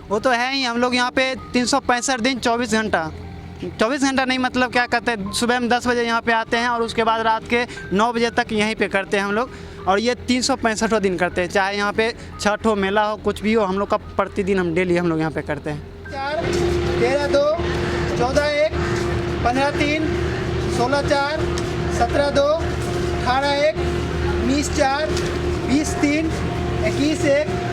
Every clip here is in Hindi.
वो तो है ही। हम लोग यहाँ पे 365 दिन 24 घंटा 24 घंटा नहीं, मतलब क्या कहते हैं, सुबह हम 10 बजे यहाँ पे आते हैं और उसके बाद रात के 9 बजे तक यहीं पे करते हैं हम लोग। और ये 365 दिन करते हैं, चाहे यहाँ पे छठ हो, मेला हो, कुछ भी हो, हम लोग का प्रतिदिन हम डेली हम लोग यहाँ पे करते हैं। 4 13 2 14 1 15 3 16 4 17 2 18 1 19 4 20 3 21 1।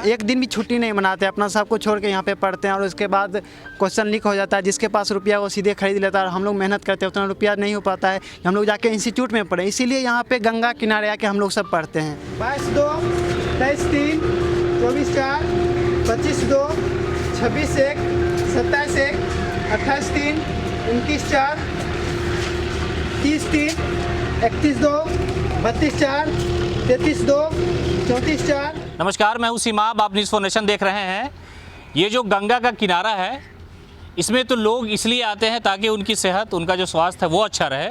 एक दिन भी छुट्टी नहीं मनाते, अपना सब कुछ छोड़ के यहाँ पे पढ़ते हैं। और उसके बाद क्वेश्चन लीक हो जाता है, जिसके पास रुपया वो सीधे खरीद लेता है। हम लोग मेहनत करते हैं, उतना रुपया नहीं हो पाता है, हम लोग जाके इंस्टीट्यूट में पढ़े। इसीलिए यहाँ पे गंगा किनारे आके हम लोग सब पढ़ते हैं। 22 2 23 3 24 4 25 2 26 1 27 1 28 3 29 4 30 3 31 2 32 4 33 2 34 4। नमस्कार, मैं हूं सीमाब, आप न्यूज़ 4 नेशन देख रहे हैं। ये जो गंगा का किनारा है, इसमें तो लोग इसलिए आते हैं ताकि उनकी सेहत, उनका जो स्वास्थ्य है वो अच्छा रहे।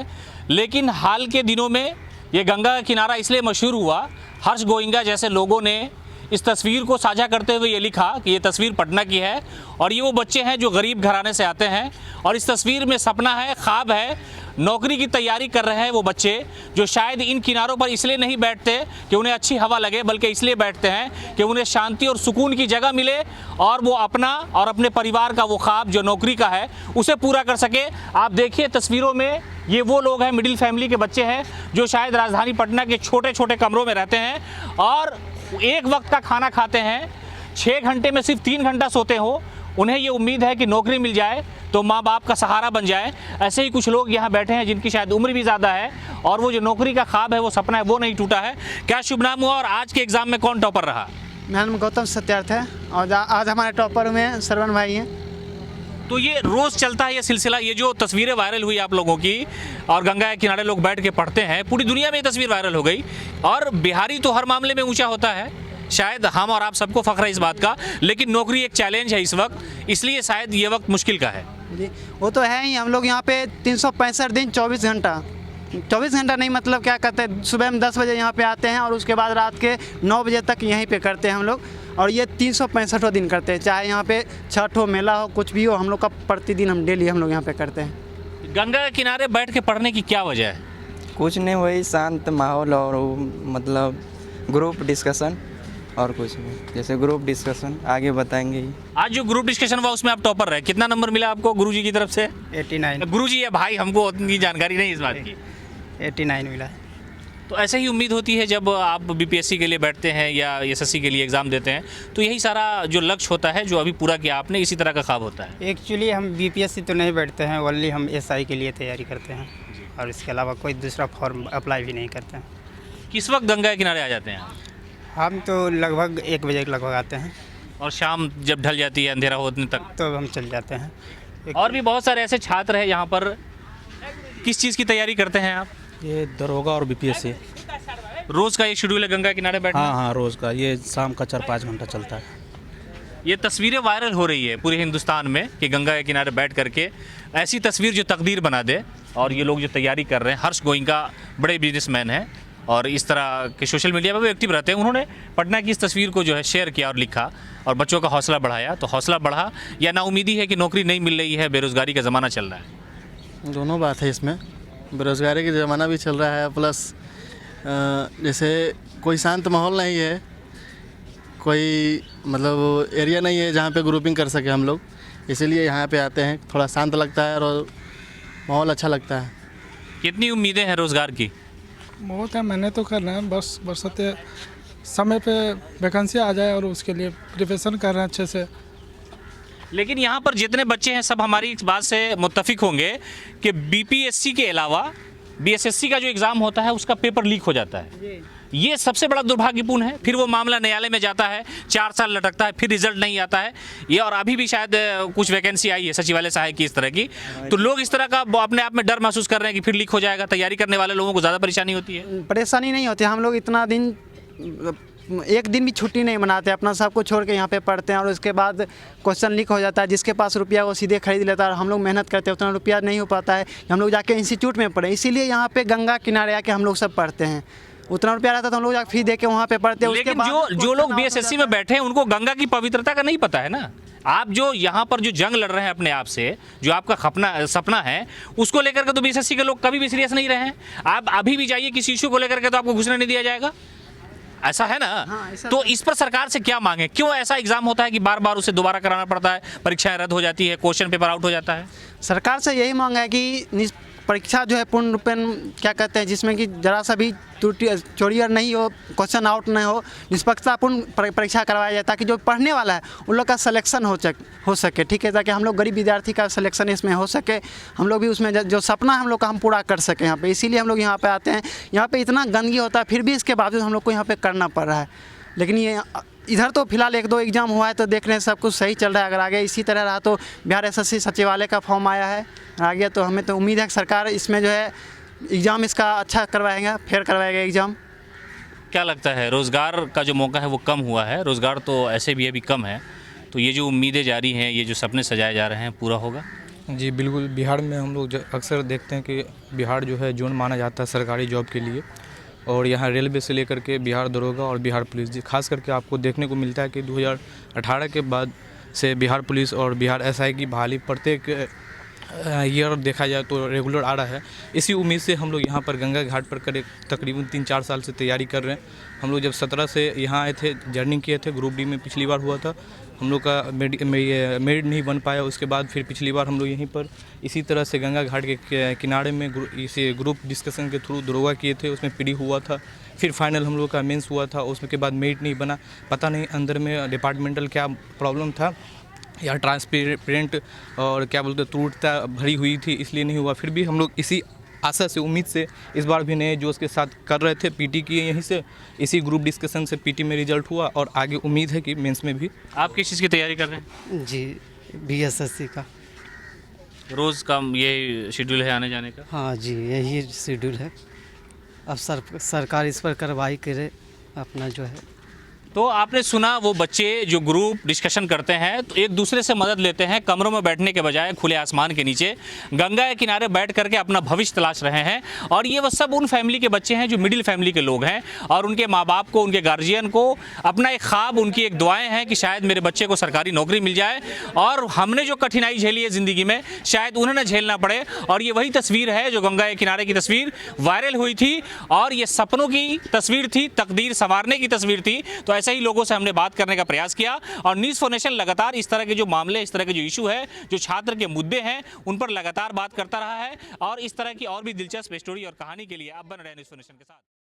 लेकिन हाल के दिनों में ये गंगा का किनारा इसलिए मशहूर हुआ, हर्ष गोइंका जैसे लोगों ने इस तस्वीर को साझा करते हुए ये लिखा कि ये तस्वीर पटना की है और ये वो बच्चे हैं जो गरीब घराने से आते हैं। और इस तस्वीर में सपना है, ख्वाब है, नौकरी की तैयारी कर रहे हैं वो बच्चे, जो शायद इन किनारों पर इसलिए नहीं बैठते कि उन्हें अच्छी हवा लगे, बल्कि इसलिए बैठते हैं कि उन्हें शांति और सुकून की जगह मिले और वो अपना और अपने परिवार का वो ख्वाब जो नौकरी का है उसे पूरा कर सके। आप देखिए तस्वीरों में, ये वो लोग हैं, मिडिल फैमिली के बच्चे हैं जो शायद राजधानी पटना के छोटे छोटे कमरों में रहते हैं और एक वक्त का खाना खाते हैं, 6 घंटे में सिर्फ 3 घंटा सोते हो। उन्हें ये उम्मीद है कि नौकरी मिल जाए तो माँ बाप का सहारा बन जाए। ऐसे ही कुछ लोग यहाँ बैठे हैं जिनकी शायद उम्र भी ज़्यादा है और वो जो नौकरी का ख्वाब है, वो सपना है, वो नहीं टूटा है। क्या शुभ नाम हुआ और आज के एग्ज़ाम में कौन टॉपर रहा? मेरा नाम गौतम सत्यार्थ है और आज हमारे टॉपर में श्रवण भाई हैं। तो ये रोज़ चलता है ये सिलसिला, ये जो तस्वीरें वायरल हुई आप लोगों की और गंगा के किनारे लोग बैठ के पढ़ते हैं, पूरी दुनिया में ये तस्वीर वायरल हो गई। और बिहारी तो हर मामले में ऊंचा होता है, शायद हम और आप सबको फ़ख्र है इस बात का, लेकिन नौकरी एक चैलेंज है इस वक्त, इसलिए शायद ये वक्त मुश्किल का है। जी, वो तो है ही। हम लोग यहाँ पे 365 दिन 24 घंटा नहीं, मतलब क्या कहते हैं, सुबह हम 10 बजे यहाँ पे आते हैं और उसके बाद रात के 9 बजे तक यहीं पे करते हैं हम लोग। और ये 365 दिन करते हैं, चाहे यहाँ पे छठ हो, मेला हो, कुछ भी हो, हम लोग का प्रतिदिन हम डेली हम लोग यहाँ पे करते हैं। गंगा के किनारे बैठ के पढ़ने की क्या वजह है? कुछ नहीं, वही शांत माहौल और मतलब ग्रुप डिस्कशन और कुछ नहीं। जैसे ग्रुप डिस्कशन आगे बताएंगे ही। आज जो ग्रुप डिस्कशन हुआ उसमें आप टॉपर रहे, कितना नंबर मिला आपको गुरुजी की तरफ से? 89। गुरुजी है भाई, हमको उतनी जानकारी नहीं इस बात की। 89 मिला। तो ऐसे ही उम्मीद होती है जब आप बीपीएससी के लिए बैठते हैं या एसएससी के लिए एग्ज़ाम देते हैं, तो यही सारा जो लक्ष्य होता है जो अभी पूरा किया आपने, इसी तरह का ख्वाब होता है? एक्चुअली हम बीपीएससी तो नहीं बैठते हैं, ओनली हम एसआई के लिए तैयारी करते हैं और इसके अलावा कोई दूसरा फॉर्म अप्लाई भी नहीं करते हैं। किस वक्त गंगा के किनारे आ जाते हैं आप? हम तो लगभग 1 बजे लगभग आते हैं और शाम जब ढल जाती है, अंधेरा होने तक? तो हम चल जाते हैं। और भी बहुत सारे ऐसे छात्र हैं यहाँ पर, किस चीज़ की तैयारी करते हैं आप? ये दरोगा और बीपीएससी। रोज़ का ये शेड्यूल है गंगा किनारे बैठना? हाँ, रोज़ का। ये शाम का 4-5 घंटा चलता है। ये तस्वीरें वायरल हो रही है पूरे हिंदुस्तान में कि गंगा के किनारे बैठ करके ऐसी तस्वीर जो तकदीर बना दे। और ये लोग जो तैयारी कर रहे हैं, हर्ष गोइंका बड़े बिजनेसमैन हैं और इस तरह के सोशल मीडिया पर भी एक्टिव रहते हैं। उन्होंने पटना की इस तस्वीर को जो है शेयर किया और लिखा और बच्चों का हौसला बढ़ाया। तो हौसला बढ़ा या नाउमीदी है कि नौकरी नहीं मिल रही है, बेरोज़गारी का ज़माना चल रहा है? दोनों बात है इसमें। बेरोज़गारी का ज़माना भी चल रहा है, प्लस जैसे कोई शांत माहौल नहीं है, कोई मतलब एरिया नहीं है जहाँ पे ग्रुपिंग कर सके हम लोग, इसीलिए यहाँ पे आते हैं। थोड़ा शांत लगता है और माहौल अच्छा लगता है। कितनी उम्मीदें हैं रोज़गार की? बहुत है, मैंने तो करना है, बस बरसाते समय पे वैकेंसी आ जाए और उसके लिए प्रिपरेशन कर रहे हैं अच्छे से। लेकिन यहाँ पर जितने बच्चे हैं सब हमारी इस बात से मुत्तफिक होंगे कि बीपीएससी के अलावा बीएसएससी का जो एग्ज़ाम होता है उसका पेपर लीक हो जाता है। ये सबसे बड़ा दुर्भाग्यपूर्ण है। फिर वो मामला न्यायालय में जाता है, 4 साल लटकता है, फिर रिजल्ट नहीं आता है। ये और अभी भी शायद कुछ वैकेंसी आई है सचिवालय सहायक की इस तरह की, तो लोग इस तरह का अपने आप में डर महसूस कर रहे हैं कि फिर लीक हो जाएगा। तैयारी करने वाले लोगों को ज़्यादा परेशानी होती है? परेशानी नहीं होती, हम लोग इतना दिन एक दिन भी छुट्टी नहीं मनाते, अपना सब कुछ छोड़ के यहाँ पे पढ़ते हैं और उसके बाद क्वेश्चन लीक हो जाता है। जिसके पास रुपया वो सीधे खरीद लेता है और हम लोग मेहनत करते हैं, उतना रुपया नहीं हो पाता है कि हम लोग जाके इंस्टीट्यूट में पढ़ें। इसीलिए यहाँ पे गंगा किनारे आके हम लोग सब पढ़ते हैं। उतना रुपया रहता तो हम लोग जाके फी दे के वहाँ पे पढ़ते हैं। लेकिन जो लोग बीएसएससी में बैठे हैं उनको गंगा की पवित्रता का नहीं पता है ना। आप जो यहाँ पर जो जंग लड़ रहे हैं अपने आप से, जो आपका सपना है, उसको लेकर के तो बीएसएससी के लोग कभी भी सीरियस नहीं रहे हैं। आप अभी भी जाइए किसी इशू को लेकर के तो आपको घुसने नहीं दिया जाएगा, ऐसा है ना। ऐसा तो इस पर सरकार से क्या मांगे? क्यों ऐसा एग्जाम होता है कि बार बार उसे दोबारा कराना पड़ता है, परीक्षाएं रद्द हो जाती है, क्वेश्चन पेपर आउट हो जाता है? सरकार से यही मांग है कि परीक्षा जो है पूर्ण रूपेण क्या कहते हैं, जिसमें कि जरा सा भी त्रुटि चोरी नहीं हो, क्वेश्चन आउट नहीं हो, निष्पक्षतापूर्ण परीक्षा करवाया जाए ताकि जो पढ़ने वाला है उन लोग का सिलेक्शन हो सके। ठीक है, ताकि हम लोग गरीब विद्यार्थी का सिलेक्शन इसमें हो सके, हम लोग भी उसमें जो सपना हम लोग का हम पूरा कर सकें यहाँ पे। इसीलिए हम लोग यहाँ पे आते हैं। यहाँ पे इतना गंदगी होता है, फिर भी इसके बावजूद हम लोग को यहाँ पे करना पड़ रहा है। लेकिन ये इधर तो फिलहाल 1-2 एग्ज़ाम हुआ है तो देख रहे हैं सब कुछ सही चल रहा है। अगर आगे इसी तरह रहा तो बिहार एसएससी सचिवालय का फॉर्म आया है, आ गया तो हमें तो उम्मीद है कि सरकार इसमें जो है एग्ज़ाम इसका अच्छा करवाएगा, फेयर करवाएगा एग्ज़ाम। क्या लगता है, रोज़गार का जो मौका है वो कम हुआ है? रोज़गार तो ऐसे भी अभी कम है, तो ये जो उम्मीदें जारी हैं, ये जो सपने सजाए जा रहे हैं, पूरा होगा? जी बिल्कुल। बिहार में हम लोग अक्सर देखते हैं कि बिहार जो है जोन माना जाता है सरकारी जॉब के लिए, और यहाँ रेलवे से लेकर के बिहार दरोगा और बिहार पुलिस, जी खास करके आपको देखने को मिलता है कि 2018 के बाद से बिहार पुलिस और बिहार एसआई की बहाली प्रत्येक ईयर देखा जाए तो रेगुलर आ रहा है। इसी उम्मीद से हम लोग यहाँ पर गंगा घाट पर करीब तकरीबन 3-4 साल से तैयारी कर रहे हैं। हम लोग जब 17 से यहाँ आए थे, जर्निंग किए थे, ग्रुप डी में पिछली बार हुआ था, हम लोग का मेरिट नहीं बन पाया। उसके बाद फिर पिछली बार हम लोग यहीं पर इसी तरह से गंगा घाट के किनारे में इसे ग्रुप डिस्कशन के थ्रू दरोगा किए थे, उसमें पीडी हुआ था। फिर फाइनल हम लोग का मेंस हुआ था, उसके बाद मेरिट नहीं बना। पता नहीं अंदर में डिपार्टमेंटल क्या प्रॉब्लम था या ट्रांसपेरेंट और क्या बोलते त्रुटता भरी हुई थी, इसलिए नहीं हुआ। फिर भी हम लोग इसी आशा से, उम्मीद से इस बार भी नए जोश के साथ कर रहे थे। पीटी किए यहीं से, इसी ग्रुप डिस्कशन से पीटी में रिजल्ट हुआ और आगे उम्मीद है कि मेंस में भी। आप किस चीज़ की तैयारी कर रहे हैं? जी बीएसएससी का। रोज़ का ये शेड्यूल है आने जाने का? हाँ जी, यही शेड्यूल है। अब सरकार इस पर कार्रवाई करे अपना जो है। तो आपने सुना, वो बच्चे जो ग्रुप डिस्कशन करते हैं तो एक दूसरे से मदद लेते हैं, कमरों में बैठने के बजाय खुले आसमान के नीचे गंगा के किनारे बैठ करके अपना भविष्य तलाश रहे हैं। और ये वो सब उन फैमिली के बच्चे हैं जो मिडिल फैमिली के लोग हैं, और उनके माँ बाप को, उनके गार्जियन को अपना एक ख्वाब, उनकी एक दुआएं हैं कि शायद मेरे बच्चे को सरकारी नौकरी मिल जाए, और हमने जो कठिनाई झेली है ज़िंदगी में शायद उन्हें न झेलना पड़े। और ये वही तस्वीर है जो गंगा के किनारे की तस्वीर वायरल हुई थी, और ये सपनों की तस्वीर थी, तकदीर संवारने की तस्वीर थी। तो ऐसे ही लोगों से हमने बात करने का प्रयास किया, और न्यूज़ फॉर नेशन लगातार इस तरह के जो मामले, इस तरह के जो इशू है, जो छात्र के मुद्दे हैं, उन पर लगातार बात करता रहा है। और इस तरह की और भी दिलचस्प स्टोरी और कहानी के लिए आप बन रहे हैं न्यूज़ फॉर नेशन के साथ।